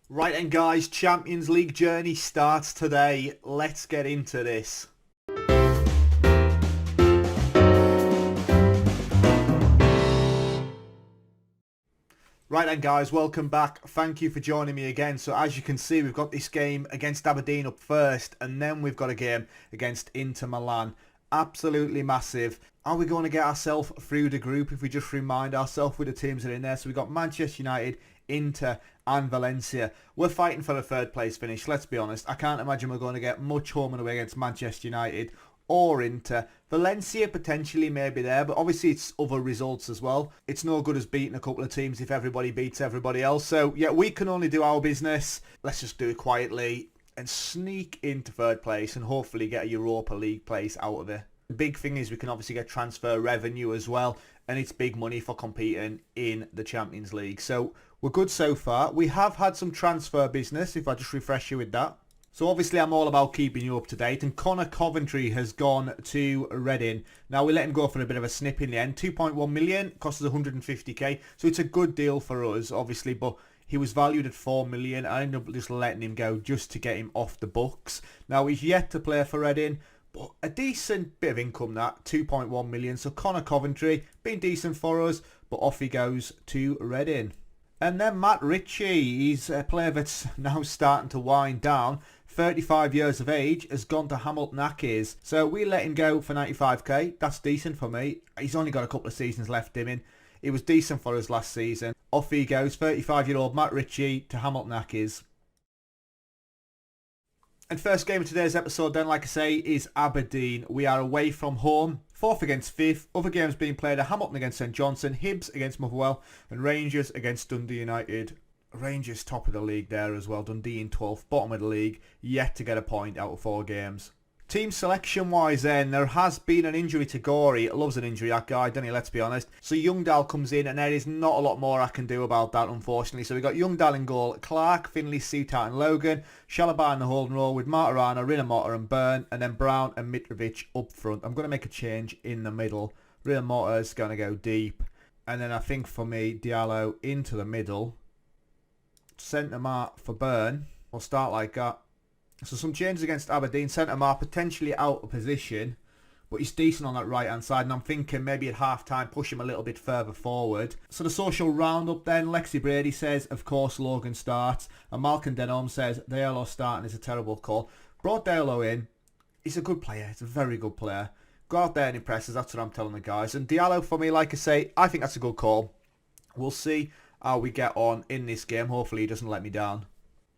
Right then guys, Champions League journey starts today. Let's get into this. Right then guys, welcome back. Thank you for joining me again. So as you can see, we've got this game against Aberdeen up first, and then we've got a game against Inter Milan. Absolutely massive. Are we going to get ourselves through the group if we just remind ourselves with the teams that are in there? So we've got Manchester United, Inter and Valencia. We're fighting for the third place finish, let's be honest. I can't imagine we're going to get much home and away against Manchester United or Inter. Valencia potentially may be there, but obviously it's other results as well. It's no good as beating a couple of teams if everybody beats everybody else. So yeah, we can only do our business. Let's just do it quietly and sneak into third place and hopefully get a Europa League place out of it. The big thing is we can obviously get transfer revenue as well, and it's big money for competing in the Champions League. So we're good so far. We have had some transfer business, if I just refresh you with that. So obviously I'm all about keeping you up to date, and Connor Coventry has gone to Reading. Now we let him go for a bit of a snip in the end. 2.1 million, cost us 150k, so it's a good deal for us obviously, but he was valued at 4 million. I ended up just letting him go just to get him off the books. Now he's yet to play for Reading, but a decent bit of income that, 2.1 million. So Connor Coventry, been decent for us, but off he goes to Reading. And then Matt Ritchie, he's a player that's now starting to wind down. 35 years of age, has gone to Hamilton Accies. So we let him go for 95k. That's decent for me. He's only got a couple of seasons left in him. It was decent for us last season. Off he goes, 35-year-old Matt Ritchie to Hamilton Accies. And first game of today's episode then, like I say, is Aberdeen. We are away from home. 4th against 5th. Other games being played are Hamilton against St Johnstone, Hibs against Motherwell, and Rangers against Dundee United. Rangers top of the league there as well. Dundee in 12th, bottom of the league. Yet to get a point out of 4 games. Team selection wise then, there has been an injury to Gorey. Loves an injury, that guy, doesn't he? Let's be honest. So Youngdahl comes in, and there is not a lot more I can do about that, unfortunately. So we've got Youngdahl in goal, Clark, Finley, Souttar and Logan, Shalabar in the holding role with Martirana, Rinomota and Byrne, and then Brown and Mitrovic up front. I'm going to make a change in the middle. Rinomota is going to go deep. And then I think for me, Diallo into the middle. Centre mark for Byrne. We'll start like that. So some changes against Aberdeen. Centre mark potentially out of position, but he's decent on that right hand side, and I'm thinking maybe at half time push him a little bit further forward. So the social roundup then, Lexi Brady says of course Logan starts, and Malcolm Denholm says Diallo starting is a terrible call. Brought Diallo in. He's a good player. He's a very good player. Go out there and impress us, that's what I'm telling the guys. And Diallo for me, like I say, I think that's a good call. We'll see how we get on in this game. Hopefully he doesn't let me down.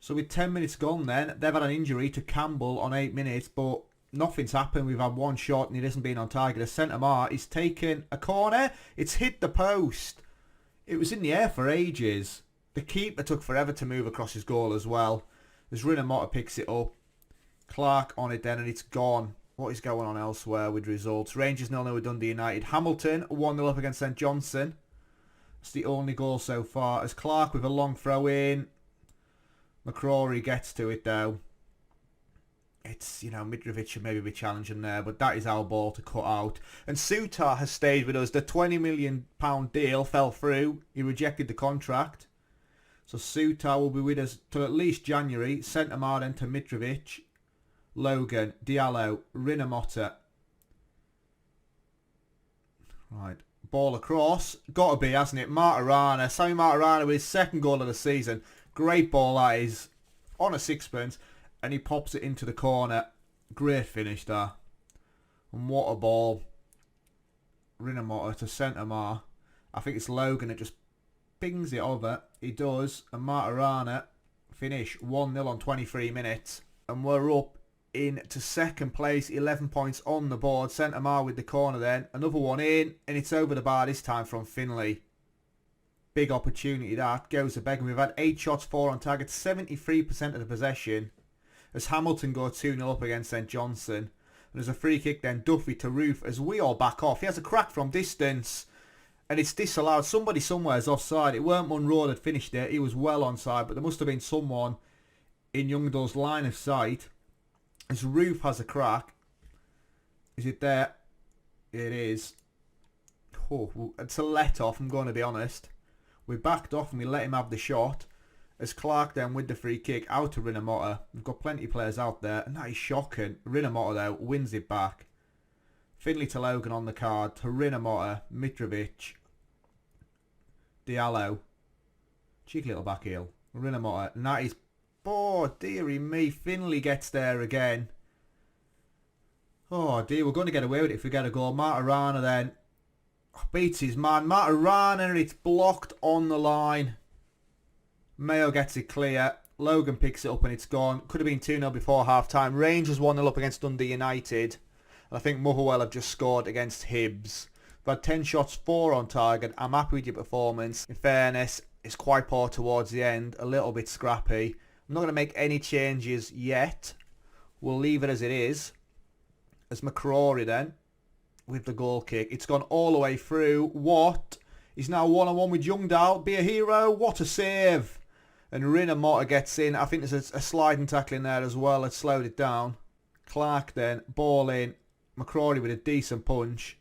So with 10 minutes gone then, they've had an injury to Campbell on 8 minutes, but nothing's happened. We've had one shot and he hasn't been on target. A centre-mar is taken a corner. It's hit the post. It was in the air for ages. The keeper took forever to move across his goal as well. As Rinomota picks it up. Clark on it then and it's gone. What is going on elsewhere with results? Rangers 0-0 with Dundee United. Hamilton 1-0 up against St Johnstone. That's the only goal so far. As Clark with a long throw in. McCrory gets to it though. It's, you know, Mitrovic should maybe be challenging there, but that is our ball to cut out. And Souttar has stayed with us. The £20 million deal fell through. He rejected the contract. So Souttar will be with us till at least January. Centre-mar then to Mitrovic. Logan, Diallo, Rinomota. Right. Ball across. Got to be, hasn't it? Martirana. Sammy Martirana with his second goal of the season. Great ball that is, on a sixpence, and he pops it into the corner. Great finish there. And what a ball. Rinomota to centre-mar. I think it's Logan that just pings it over. He does, and Martirana finish 1-0 on 23 minutes. And we're up into second place, 11 points on the board. Centre-mar with the corner then. Another one in, and it's over the bar this time from Finley. Big opportunity that goes to Begum. We've had 8 shots, 4 on target, 73% of the possession. As Hamilton go 2-0 up against St Johnstone. And there's a free kick then, Duffy to Roof as we all back off. He has a crack from distance and it's disallowed. Somebody somewhere is offside. It weren't Munro that finished it. He was well onside, but there must have been someone in Youngdahl's line of sight. As Roof has a crack. Is it there? It is. Oh, it's a let off, I'm going to be honest. We backed off and we let him have the shot. As Clark then with the free kick out to Rinomota. We've got plenty of players out there, and that is shocking. Rinomota though wins it back. Finley to Logan on the card, to Rinomota, Mitrovic, Diallo. Cheeky little back heel. Rinomota, and that is, oh dearie me, Finley gets there again. Oh dear, we're going to get away with it if we get a goal. Matarana then beats his man. Matarana, it's blocked on the line. Mayo gets it clear. Logan picks it up and it's gone. Could have been 2-0 before half-time. Rangers 1-0 up against Dundee United. And I think Motherwell have just scored against Hibs. We've had 10 shots, 4 on target. I'm happy with your performance. In fairness, it's quite poor towards the end. A little bit scrappy. I'm not going to make any changes yet. We'll leave it as it is. As McCrory then, with the goal kick. It's gone all the way through. Watt is now one-on-one with Youngdahl. Be a hero. What a save. And Rinomota gets in. I think there's a sliding tackle in there as well. Let's slowed it down. Clark then, ball in. McCrory with a decent punch.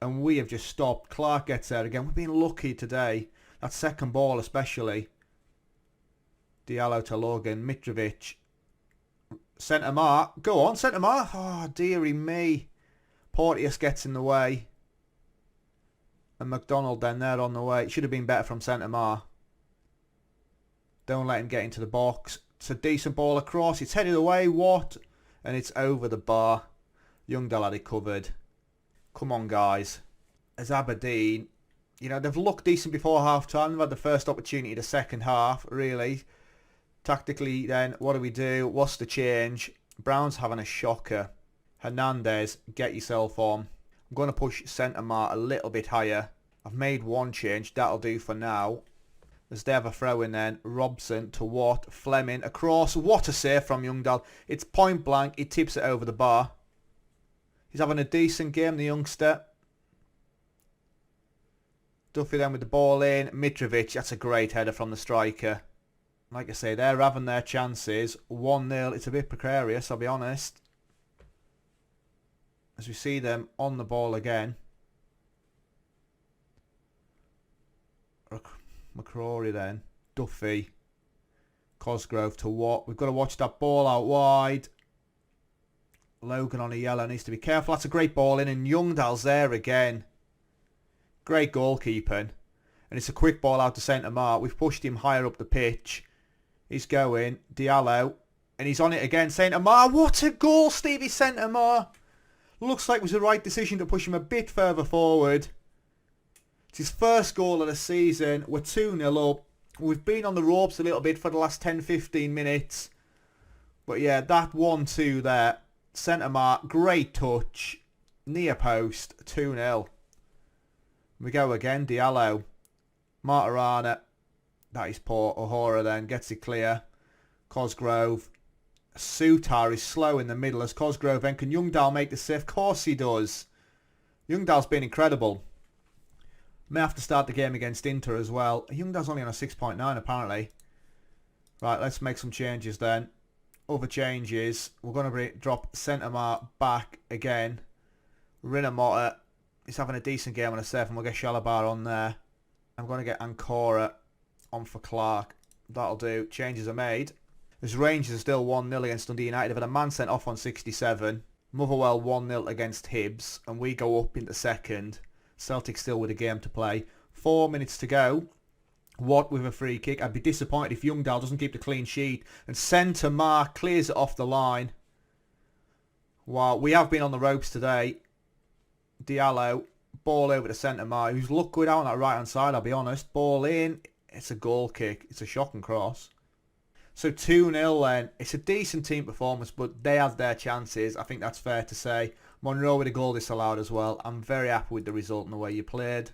And we have just stopped. Clark gets there again. We've been lucky today. That second ball especially. Diallo to Logan. Mitrovic. Centre Mar. Go on, Centre Mar. Oh, dearie me. Porteous gets in the way. And McDonald then there on the way. It should have been better from Centre Mar. Don't let him get into the box. It's a decent ball across. It's headed away. What? And it's over the bar. Youngdahl had it covered. Come on, guys. As Aberdeen, you know, they've looked decent before half-time. They've had the first opportunity the second half, really. Tactically, then, what do? What's the change? Brown's having a shocker. Hernandez, get yourself on. I'm going to push Centre Mar a little bit higher. I've made one change. That'll do for now. As they have a throw in then. Robson to Watt. Fleming across. What a save from Youngdahl. It's point blank. He tips it over the bar. He's having a decent game, the youngster. Duffy then with the ball in. Mitrovic. That's a great header from the striker. Like I say, they're having their chances. 1-0. It's a bit precarious, I'll be honest. As we see them on the ball again. McCrory then. Duffy. Cosgrove to Watt. We've got to watch that ball out wide. Logan on a yellow needs to be careful. That's a great ball in, and Youngdahl's there again. Great goalkeeping. And it's a quick ball out to Centre Mar. We've pushed him higher up the pitch. He's going. Diallo. And he's on it again. Centre Mar. What a goal, Stevie Centre Mar. Looks like it was the right decision to push him a bit further forward. It's his first goal of the season. We're 2-0 up. We've been on the ropes a little bit for the last 10-15 minutes. But yeah, that 1-2 there. Centre Mar. Great touch. Near post. 2-0. We go again. Diallo. Matarana. That is poor. O'Hara then gets it clear. Cosgrove. Sutar is slow in the middle as Cosgrove then. Can Youngdahl make the save? Of course he does. Youngdahl's been incredible. May have to start the game against Inter as well. Youngdahl's only on a 6.9 apparently. Right, let's make some changes then. Other changes. We're going to drop Centre Mar back again. Rinomota is having a decent game on a 7. We'll get Shalabar on there. I'm going to get Ancora on for Clark. That'll do. Changes are made. As Rangers are still 1-0 against Dundee United. They've had a man sent off on 67. Motherwell 1-0 against Hibs. And we go up into second. Celtic still with a game to play. 4 minutes to go. Watt with a free kick. I'd be disappointed if Youngdahl doesn't keep the clean sheet. And Centre Mar clears it off the line. Wow, we have been on the ropes today. Diallo. Ball over to Centre Mar. Who's looked good out on that right hand side, I'll be honest. Ball in. It's a goal kick. It's a shocking cross. So 2-0 then. It's a decent team performance, but they had their chances. I think that's fair to say. Monroe with a goal disallowed as well. I'm very happy with the result and the way you played.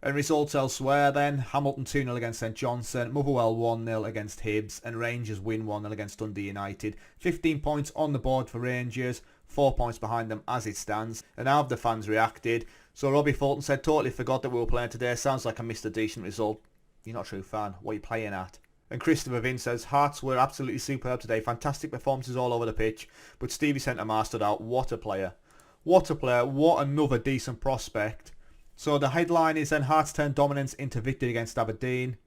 And results elsewhere then. Hamilton 2-0 against St Johnstone. Motherwell 1-0 against Hibs. And Rangers win 1-0 against Dundee United. 15 points on the board for Rangers. 4 points behind them as it stands. And how have the fans reacted? So Robbie Fulton said, totally forgot that we were playing today. Sounds like I missed a decent result. You're not a true fan. What are you playing at? And Christopher Vince says, Hearts were absolutely superb today. Fantastic performances all over the pitch. But Stevie Centre Mar stood out. What a player. What a player. What another decent prospect. So the headline is then Hearts turn dominance into victory against Aberdeen.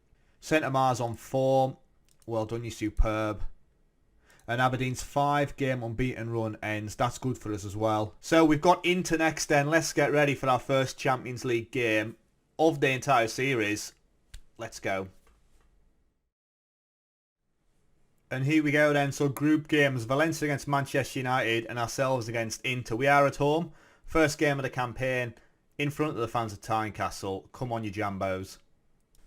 Centre Mar's on form. Well done, you superb. And Aberdeen's 5-game unbeaten run ends. That's good for us as well. So we've got into next then. Let's get ready for our first Champions League game of the entire series. Let's go. And here we go then. So group games. Valencia against Manchester United and ourselves against Inter. We are at home. First game of the campaign. In front of the fans of Tynecastle. Come on, you Jambos.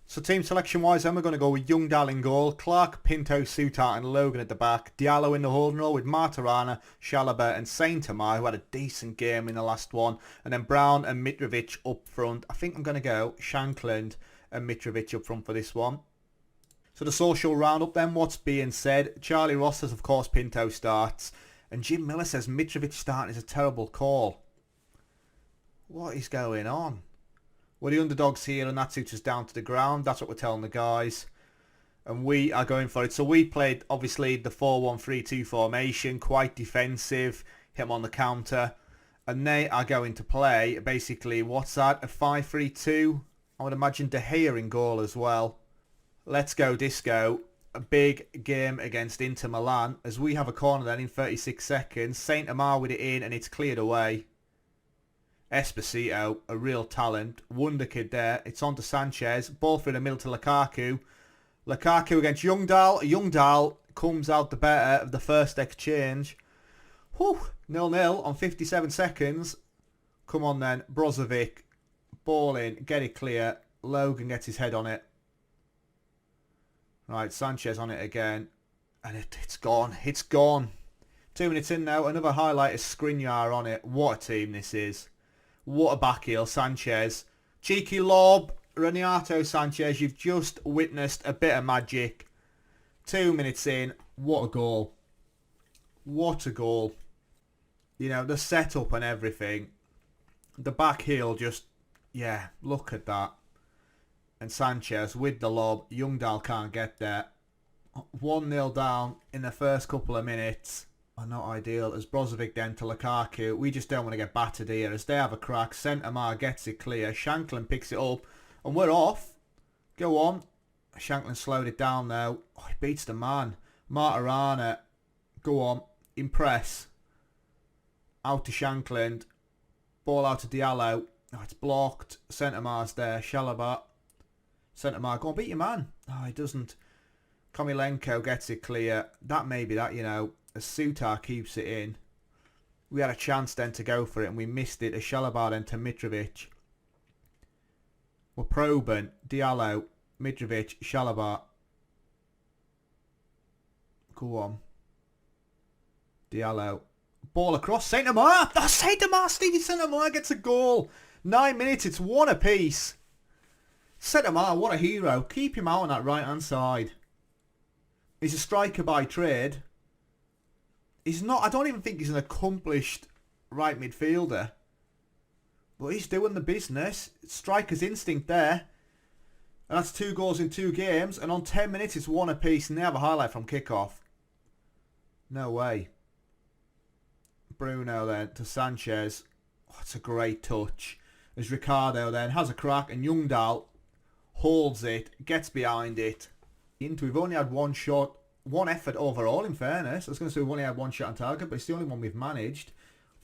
So team selection wise then we're going to go with Youngdahl in goal, Clark, Pinto, Souttar and Logan at the back, Diallo in the holding role with Martirana, Chalobah and Saint Amar who had a decent game in the last one, and then Brown and Mitrovic up front. I think I'm going to go Shankland and Mitrovic up front for this one. So the social roundup then, what's being said? Charlie Ross says of course Pinto starts, and Jim Miller says Mitrovic starting is a terrible call. What is going on? We're the underdogs here and that suits us down to the ground. That's what we're telling the guys. And we are going for it. So we played, obviously, the 4-1-3-2 formation. Quite defensive. Hit them on the counter. And they are going to play, basically, what's that? A 5-3-2? I would imagine De Gea in goal as well. Let's go Disco. A big game against Inter Milan. As we have a corner then in 36 seconds. Saint Amar with it in and it's cleared away. Esposito, a real talent. Wonder kid there. It's on to Sanchez. Ball through the middle to Lukaku. Lukaku against Youngdahl. Youngdahl comes out the better of the first exchange. Whew. 0-0 on 57 seconds. Come on then. Brozovic. Ball in. Get it clear. Logan gets his head on it. Right, Sanchez on it again. And it's gone. It's gone. 2 minutes in now. Another highlight is Skriniar on it. What a team this is. What a back heel, Sanchez. Cheeky lob, Renato Sanchez. You've just witnessed a bit of magic. 2 minutes in, what a goal. What a goal. You know, the setup and everything. The back heel just, yeah, look at that. And Sanchez with the lob. Youngdahl can't get there. 1-0 down in the first couple of minutes. Oh, not ideal. As Brozovic then to Lukaku. We just don't want to get battered here. As they have a crack. Saint Amar gets it clear. Shankland picks it up. And we're off. Go on. Shankland slowed it down now. Oh, he beats the man. Martirana. Go on. Impress. Out to Shankland. Ball out to Diallo. Oh, it's blocked. Saint Amar's there. Chalobah. Saint Amar. Go on, beat your man. Oh, he doesn't. Komilenko gets it clear. That may be that, you know. As Souttar keeps it in. We had a chance then to go for it and we missed it. As Chalobah then to Mitrovic. We're probing. Diallo, Mitrovic, Chalobah. Go on. Diallo. Ball across. Saint Amar. Oh, Saint Amar. Stevie Saint Amar gets a goal. 9 minutes. It's one apiece. Saint Amar, what a hero. Keep him out on that right hand side. He's a striker by trade. He's not, I don't even think he's an accomplished right midfielder. But he's doing the business. Striker's instinct there. And that's 2 goals in 2 games. And on 10 minutes it's one apiece. And they have a highlight from kickoff. No way. Bruno then to Sanchez. Oh, it's a great touch. As Ricardo then has a crack. And Youngdahl holds it. Gets behind it. We've only had one shot. One effort overall, in fairness. I was going to say we've only had one shot on target, but it's the only one we've managed.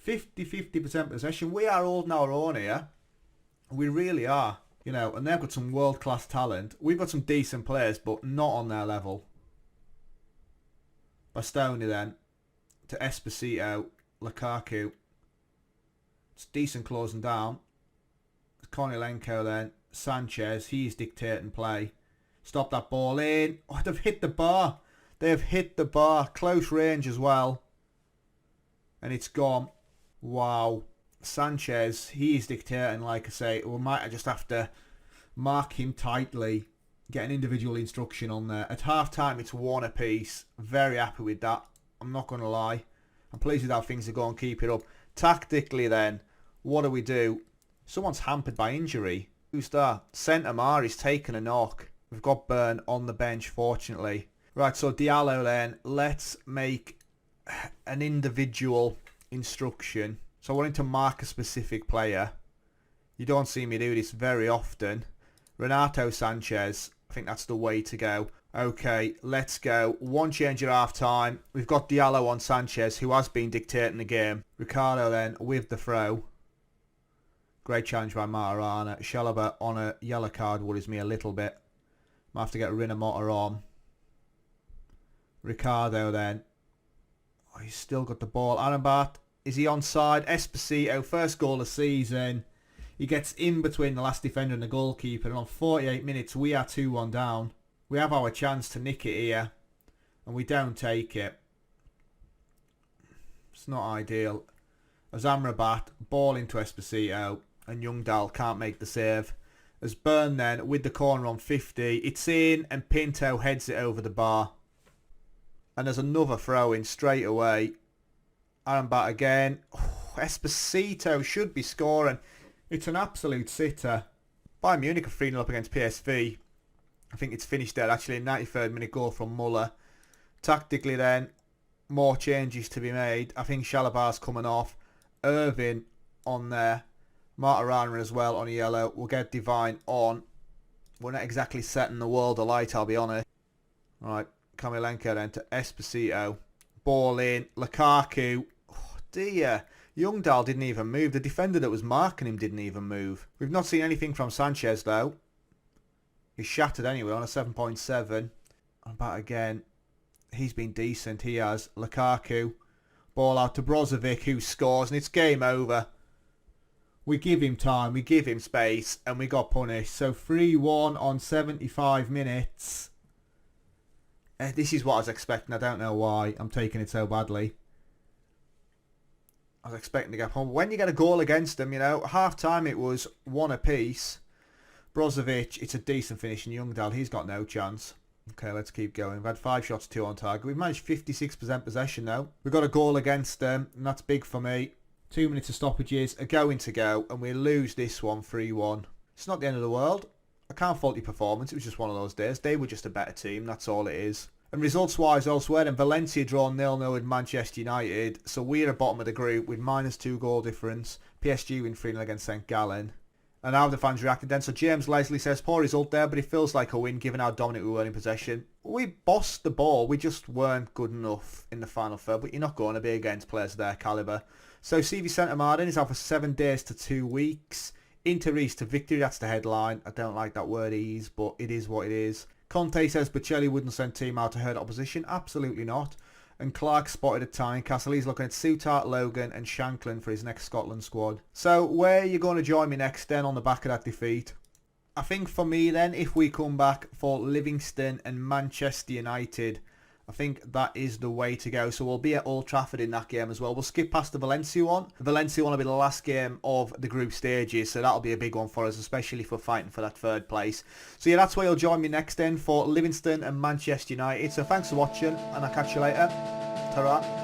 50% possession. We are holding our own here. We really are. You know, and they've got some world-class talent. We've got some decent players, but not on their level. Bastoni then. To Esposito. Lukaku. It's decent closing down. Komilenko then. Sanchez. He's dictating play. Stop that ball in. Oh, they've hit the bar. They have hit the bar. Close range as well. And it's gone. Wow. Sanchez, he's dictating, like I say. We might just have to mark him tightly. Get an individual instruction on there. At half-time, it's one apiece. Very happy with that. I'm not going to lie. I'm pleased with how things are going. Keep it up. Tactically then, what do? Someone's hampered by injury. Who's that? Saint Amar is taking a knock. We've got Burn on the bench, fortunately. Right, so Diallo then. Let's make an individual instruction. So I wanted to mark a specific player. You don't see me do this very often. Renato Sanchez. I think that's the way to go. Okay, let's go. One change at half time. We've got Diallo on Sanchez, who has been dictating the game. Ricardo then with the throw. Great challenge by Matarana. Chalobah on a yellow card worries me a little bit. Might have to get Rinomota on. Ricardo then. Oh, he's still got the ball. Arambat, is he onside? Esposito, first goal of the season. He gets in between the last defender and the goalkeeper. And on 48 minutes, we are 2-1 down. We have our chance to nick it here. And we don't take it. It's not ideal. As Amrabat, ball into Esposito. And Youngdahl can't make the save. As Byrne then, with the corner on 50. It's in and Pinto heads it over the bar. And there's another throw in straight away. Arambat again. Oh, Esposito should be scoring. It's an absolute sitter. Bayern Munich are 3-0 up against PSV. I think it's finished there actually. 93rd minute goal from Muller. Tactically then, more changes to be made. I think Chalobah's coming off. Irvin on there. Matarana as well on a yellow. We'll get Divine on. We're not exactly setting the world alight, I'll be honest. Right, Kamilenko then to Esposito. Ball in. Lukaku. Oh dear. Youngdahl didn't even move. The defender that was marking him didn't even move. We've not seen anything from Sanchez though. He's shattered anyway on a 7.7. And back again. He's been decent. He has. Lukaku. Ball out to Brozovic who scores and it's game over. We give him time. We give him space. And we got punished. So 3-1 on 75 minutes. This is what I was expecting. I don't know why I'm taking it so badly. I was expecting to get home. When you get a goal against them, you know, half time it was 1 apiece. Brozovic, it's a decent finish. And Youngdahl, he's got no chance. Okay, let's keep going. We've had 5 shots, 2 on target. We've managed 56% possession now. We've got a goal against them, and that's big for me. 2 minutes of stoppages, a going to go, and we lose this one 3-1. It's not the end of the world. I can't fault your performance. It was just one of those days. They were just a better team. That's all it is. And results-wise elsewhere, then Valencia draw 0-0 with Manchester United. So we're at the bottom of the group with -2 goal difference. PSG win 3-0 against St Gallen. And how the fans reacted then. So James Leslie says, poor result there, but it feels like a win given how dominant we were in possession. We bossed the ball. We just weren't good enough in the final third. But you're not going to be against players of their calibre. So CV Centre Martin is out for 7 days to 2 weeks. Inter East to victory. That's the headline. I don't like that word ease, but it is what it is. Conte says Bocelli wouldn't send team out to hurt opposition. Absolutely not. And Clark spotted at Tynecastle. He's looking at Soutart, Logan and Shanklin for his next Scotland squad. So where are you going to join me next then on the back of that defeat? I think for me then, if we come back for Livingston and Manchester United, I think that is the way to go. So we'll be at Old Trafford in that game as well. We'll skip past the Valencia one. The Valencia one will be the last game of the group stages. So that'll be a big one for us, especially if we're fighting for that 3rd place. So yeah, that's where you'll join me next then for Livingston and Manchester United. So thanks for watching and I'll catch you later. Ta-ra.